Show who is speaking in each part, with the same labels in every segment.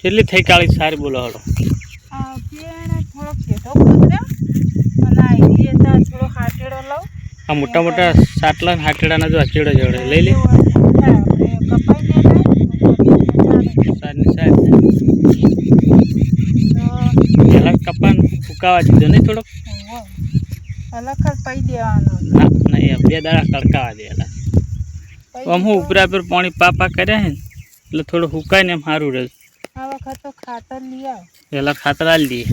Speaker 1: કેટલી થઈ કાળી સારી બોલો હળો
Speaker 2: પેણ થોડો કેટો કૂતર્યો અને આઈએ તા થોડો હાટેડો લઉં
Speaker 1: આ મોટા મોટા સાટલા ને હાટેડાના જો ચેડો જોડે લઈ લે
Speaker 2: કપાઈ ને
Speaker 1: સારની સાર પેલા કપાન ફૂકાવા દીધો નહીં થોડોક
Speaker 2: અલગ પઈ દેવાનો
Speaker 1: ના નહીં 2 દાડા કડકાવા દેલા આમ હું ઉપરા પર પાણી પાપા કર્યા હે એટલે થોડું હુકાય ને એમ સારું રહે
Speaker 2: આ વખત તો ખાતર લઈ આવ
Speaker 1: પેલા ખાતર આલી દઈએ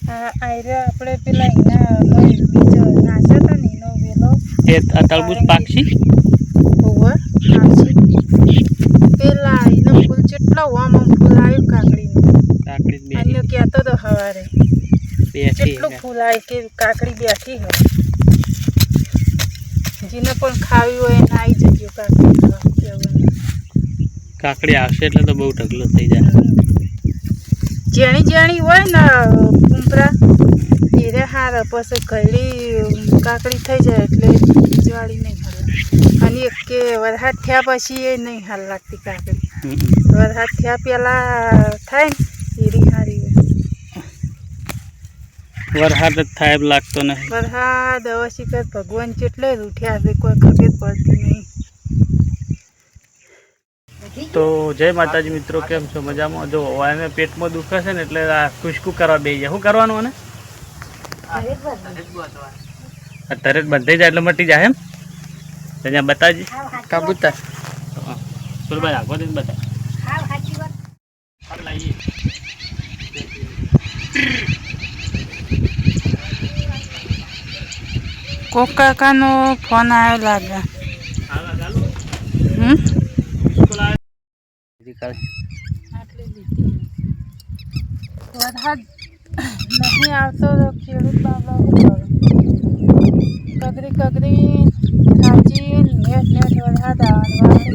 Speaker 2: આયરે આપણે પેલા એના બીજો નાશે તો ને એનો વેલો
Speaker 1: એ તરબૂચ પાકશી
Speaker 2: ઓવર નાશે પેલા એનો ફૂલ કેટલો આમ ફૂલ આવ્યું કાકડી
Speaker 1: બે
Speaker 2: અન્ય કહેતો તો હવારે કેટલું ફૂલ આવ્યું કે કાકડી બેઠી હોય જેને પણ ખાવી હોય એને આવી જજો
Speaker 1: કાકડી આવશે એટલે તો બહુ ઢગલો થઈ જાય
Speaker 2: જેણી જેણી હોય ને કુંપરા એને હાર પછી ઘડી કાકડી થઈ જાય એટલે બીજવાળી નહીં હાલ અને એક કે વરસાદ થયા પછી એ નહીં હાલ લાગતી કાકડી વરસાદ થયા પહેલાં થાય ને એરી હારી
Speaker 1: વરસાદ જ થાય એમ લાગતો નહીં
Speaker 2: વરસાદ હવે શિખર ભગવાન જેટલે જ ઉઠ્યા છે કોઈ ખબર પડતી નહીં
Speaker 1: તો જય માતાજી મિત્રો કેમ છો મજામાં જો એને પેટમાં દુખે છે ને એટલે આ ખુશકું કરવા બેસી જાય શું કરવાનું અને તરત બંધાઈ જાય એટલે મટી જાય એમ ત્યાં બતાજી કાબૂતર સુરભાઈ આગો દે બતા
Speaker 2: કોક કાકાનો ફોન આવ્યો લાગે વરસાદ નહીં આવતો તો ખેડૂત બાબા કગરી કગરી ખાચી નેટ નેટ વરસાદ આવવાની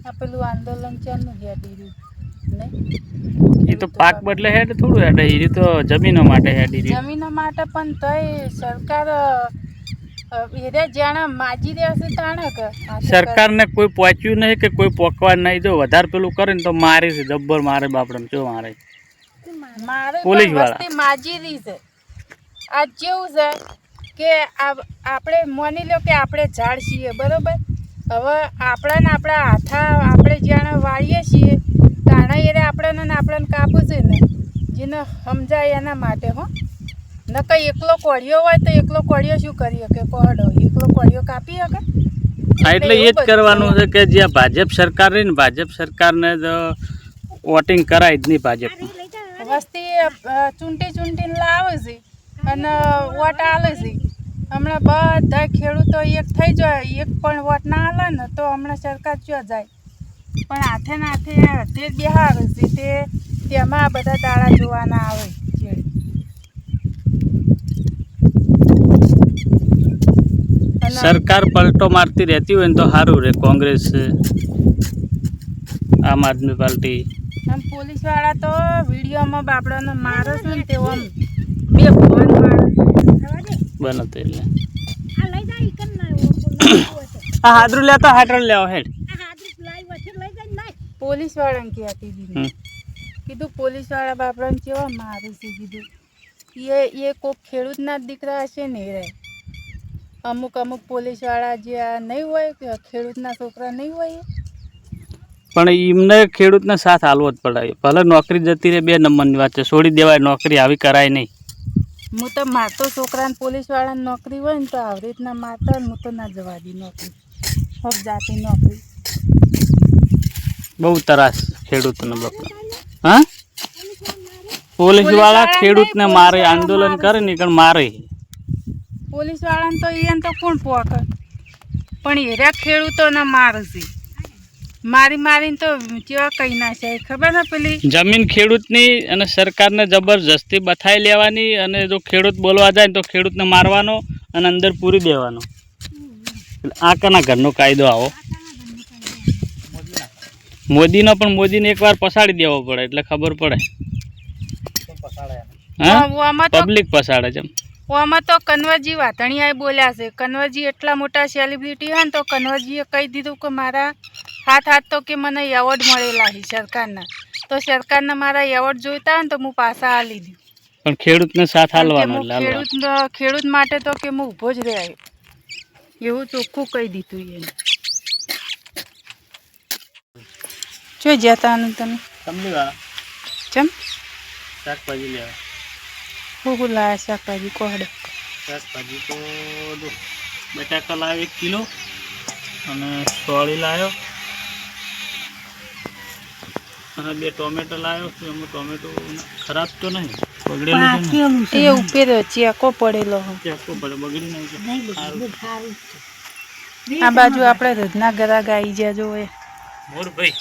Speaker 2: આ પેલું આંદોલન ચાલુ હેડી
Speaker 1: એ તો પાક બદલે હેડ થોડું હેડ એ તો જમીનો માટે હેડી
Speaker 2: જમીનો માટે પણ તોય સરકાર જાણે માજી દેશે તાણે કે
Speaker 1: સરકારને કોઈ પહોંચ્યું નહીં કે કોઈ પોકવા નહીં જો વધારે પેલું કરે ને તો મારે છે જબ્બર મારે બાપડે જો મારે પોલીસ વાળા
Speaker 2: માજી રહી છે આ જેવું છે કે આપણે માની લો કે આપણે ઝાડ છીએ બરોબર હવે આપણા હાથા આપણે જાણે વાળીએ છીએ તાણા એને આપણને કાપવું છે ને જેને સમજાય એના માટે હો ન કંઈ એકલો કોળિયો હોય તો એકલો કોળિયો શું કરી શકે કોહડો એકલો કોળિયો કાપી શકે
Speaker 1: એટલે એ જ કરવાનું છે કે જ્યાં ભાજપ સરકાર રહી ને ભાજપ સરકારને તો વોટિંગ કરાય જ નહીં ભાજપ
Speaker 2: વસ્તી ચૂંટીને લાવે છે અને વોટ આલે છે હમણાં બધા ખેડૂતો એક થઈ જાય એક પણ વોટ ના આલે ને તો હમણાં સરકાર જો જાય પણ હાથે ને હાથે તે બિહાર છે તેમાં બધા દાડા જોવાના આવે
Speaker 1: સરકાર પલટો મારતી રહેતી હોય ને તો સારું રહે કોંગ્રેસ આમ આદમી પાર્ટી
Speaker 2: આમ પોલીસ વાળા તો વિડીયોમાં બાપડાનો મારો છે ને તેઓ આમ બે ફોન
Speaker 1: બને તો એટલે આ હાદરું લેતો હાટરું લેવો હેડ
Speaker 2: પોલીસ વાળાને કહેતી હતી કીધું પોલીસ વાળા બાપડાને કેવા મારે છે કીધું એ કોઈક ખેડૂતના દીકરા હશે ને રે અમુક પોલીસ વાળા જે નહીં હોય કે ખેડૂતના છોકરા નહીં હોય
Speaker 1: પણ એમને ખેડૂતને સાથ હાલવો જ પડે ભલે નોકરી જતી રહે 2 નંબરની વાત છે છોડી દેવાય નોકરી આવી કરાય નહીં
Speaker 2: હું તો મારતો છોકરાને પોલીસ વાળાની નોકરી હોય ને તો આવી રીતના મારતો હું તો ના જવા દી નોકરી હક જાતી નોકરી
Speaker 1: બહુ તરાસ ખેડૂતને બાપા હા પોલીસ વાળા ખેડૂતને મારે આંદોલન કરે ને પણ મારે
Speaker 2: પોલીસ વાળાને તો એને તો કોણ પોક પણ એરા ખેડૂતોને મારે છે મારીને તો કેવા કહી ના છે ખબર ને પેલી
Speaker 1: જમીન ખેડૂતની અને સરકારને જબરજસ્તી બથાઈ લેવાની અને જો ખેડૂત બોલવા જાય તો ખેડૂતને મારવાનો અને અંદર પૂરી દેવાનો આ કના ઘરનો કાયદો આવો મોદીનો પણ મોદીને એકવાર પસાડી દેવો પડે એટલે ખબર પડે હા પબ્લિક પસાડે છે
Speaker 2: ઓમાં તો કન્વરજી વાધણિયાએ બોલ્યા છે. કન્વરજી એટલા મોટા સેલિબ્રિટી હોય ને તો કન્વરજીએ કહી દીધું કે મારા હાથ તો કે મને એવોર્ડ મળેલા છે સરકારના, તો સરકારના મારા એવોર્ડ જોઈતા હોય ને તો હું પાછા આલી દઉં.
Speaker 1: પણ ખેડૂતને સાથ હાલવાનો
Speaker 2: હું ખેડૂત માટે તો કે હું ઊભો જ રહ્યો, એવું ચોખ્ખું કહી દીધું એને. જો જતા તમે
Speaker 1: સમજી વાળા
Speaker 2: ચમ
Speaker 1: શાકભાજી લેવા.
Speaker 2: હું લાયા શાકભાજી કોહડે?
Speaker 1: શાકભાજી તો જો બટાકા લાવ્યો 1 કિલો અને સોળી લાવ્યો અને 2 ટોમેટો લાવ્યો. એમાં ટોમેટો ખરાબ તો નહીં, બગડેલું છે ને?
Speaker 2: એ ઉપર ચેકો પડેલો હોય,
Speaker 1: ચેકો પડે, બગડી નહીં.
Speaker 2: આ બાજુ આપણે રોજના ગરાગ આવી ગયા જો એ
Speaker 1: મોરભાઈ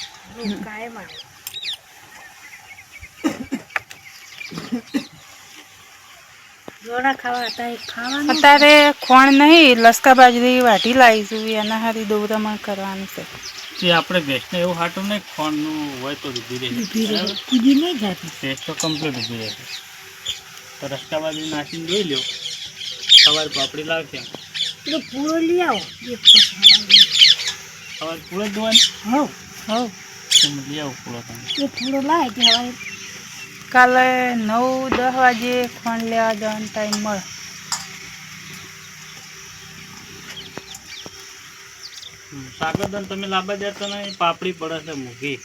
Speaker 2: અત્યારે ખોણ નહીં, લસકા બાજરી વાટી લાવીશું, એના હારી દોરામણ કરવાનું છે.
Speaker 1: એ આપણે ભેંસને એવું હાટું નહીં, ખોણનું હોય તો ઊભી રહે, ભેંસ તો કમ્પ્લીટ ઊભી રહેશે. તો રસ્તા બાજુ નાખીને જોઈ લો, સવારે પાપડી લાવશે.
Speaker 3: પૂરો લઈ આવો,
Speaker 1: સવારે પૂરો જ દોવાની. લઈ આવો પૂરો તમે.
Speaker 3: એ પૂરો લાવે કે હવે
Speaker 2: કાલે 9-10 વાગે ખોણ લેવા જવાનો ટાઈમ મળે.
Speaker 1: સાગરદાન તમે લાંબા જતા નહીં, પાપડી પડે છે મૂકી.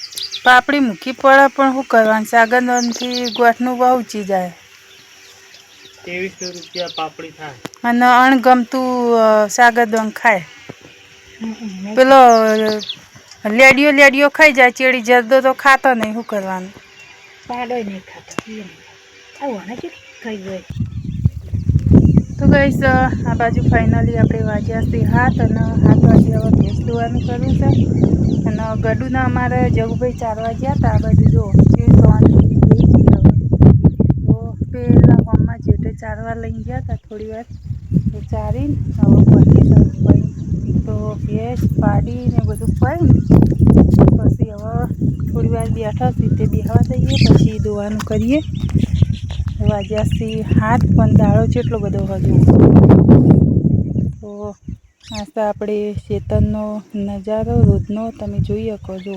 Speaker 2: પાપડી મૂકી પડે પણ શું કરવાનું, સાગરદાનથી ગોઠનું બહુ ઊંચી જાય
Speaker 1: 2300 રૂપિયા પાપડી થાય.
Speaker 2: અને અણગમતું સાગરદાન ખાય. પેલો લેડિયો ખાઈ જાય, ચેડી જરદો તો ખાતો નહીં, શું કરવાનું?
Speaker 3: પાડો નહીં ખાતો આવું કે ખાઈ ગઈ.
Speaker 2: તો ગઈશ આ બાજુ ફાઇનલી આપણે વાગ્યા છે 7 અને 7 વાગે હવે ભેંસ દોવાનું કરવું છે. અને ગડુના અમારે જગુભાઈ 4 વાગ્યા હતા. આ બાજુ જો તો પેલા ગામમાં જેટે ચારવા લઈને ગયા હતા થોડી વાર, તો ચારીને હવે પહોંચી તો ભેંસ પાડી ને બધું પાડીને પછી હવે થોડી વાર બેઠા છીએ, તે બેહવા દઈએ પછી દોવાનું કરીએ. વાગ્યાથી 7 પણ દાડો જેટલો બધો હજુ. તો આ તો આપણે ખેતરનો નજારો રોજનો તમે જોઈ શકો છો.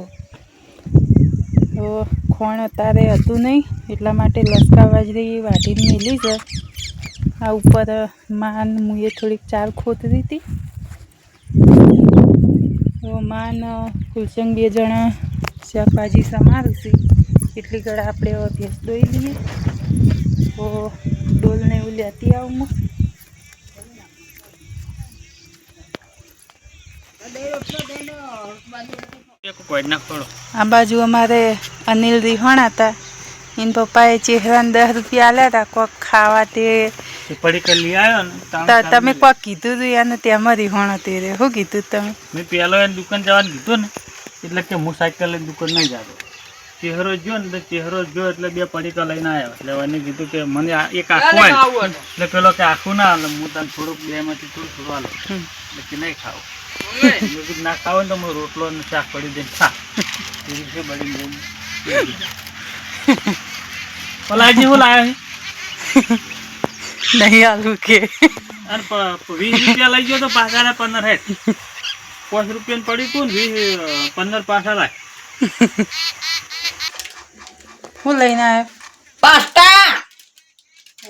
Speaker 2: તો ખોણ અત્યારે હતું નહીં એટલા માટે લસકા બાજરી વાટીને મેલી છે. આ ઉપર માન મુએ થોડીક 4 ખોતરી હતી. તો માન કુલસંગ 2 જણા શાકભાજી સમારું છે, એટલી ઘડા આપણે હવે ભેંસ દોઈ લઈએ. તો ડોલને એવું લેતી આવું. આ બાજુ અમારે અનિલ રિહાણા હતા, એના પપ્પાએ ચહેરાને 10 રૂપિયા આલ્યા હતા કોક ખાવા. તે
Speaker 1: પડી કરી લઈ આવ્યો ને
Speaker 2: તમે કોક કીધું હતું એને, તેમાં રિહાણો તે રે શું કીધું તમે?
Speaker 1: મેં પહેલો એને દુકાન જવાનું કીધું ને, એટલે કે હું સાયકલ લઈને દુકાન નહીં જતો. ચહેરો જો ને તો ચહેરો જો એટલે 2 પડીકા લઈને આવ્યો. એટલે એને કીધું કે મને એક આખું આવે, એટલે પેલો કે આખું ના હાલે, હું તને થોડુંક 2માંથી થોડું હાલો, એટલે કે નહીં ખાવું. ના ખાવ ને તો હું રોટલો ને શાક પડી દઈને ખા. એવી છે બળી દઈને પલાજી શું લાવ્યો છે
Speaker 2: નહીં આલું કે
Speaker 1: 20 રૂપિયા લઈ ગયો તો પાછા 15 હેઠ 5 રૂપિયા પડી તું ને 15 પાછા લાય.
Speaker 2: હું લઈને આવ્યો
Speaker 3: પાસ્તા.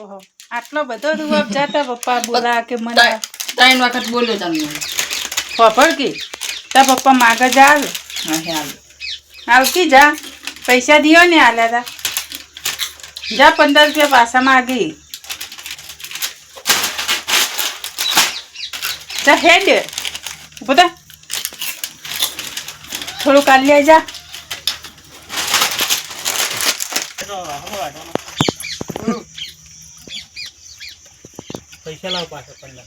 Speaker 2: ઓહો, આટલો બધો રૂવાબ જાતા પપ્પા બોલા કે મને
Speaker 3: 3 વખત બોલ્યો તમને.
Speaker 2: ખબર કે તાર પપ્પા માગે જા આવે આવકી જા, પૈસા દિયો ને આલ્યા તા જા, 15 રૂપિયા પાછા માગી જા. હેડ બધા થોડું કાઢી લે જા.
Speaker 1: પૈસા લાવ પાછા 15.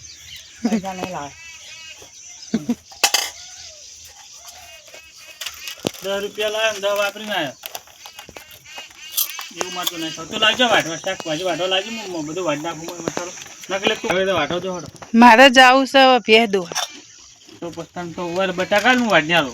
Speaker 3: પૈસા નહીં લાવે.
Speaker 1: 10 રૂપિયા લાવ્યો ને 10 વાપરીને આવ્યો. એવું મારતું નહીં થતું. લાવજો વાટવા, શાકભાજી વાટવા લાવજો, હું બધું વાટ નાખું મસાલો નાખી લે. તું હવે તો વાટો જો હડો.
Speaker 2: મારે જાવું છે હવે ભેહ દોવા.
Speaker 1: તો પછી તો બટાકા હું વાટ આલો.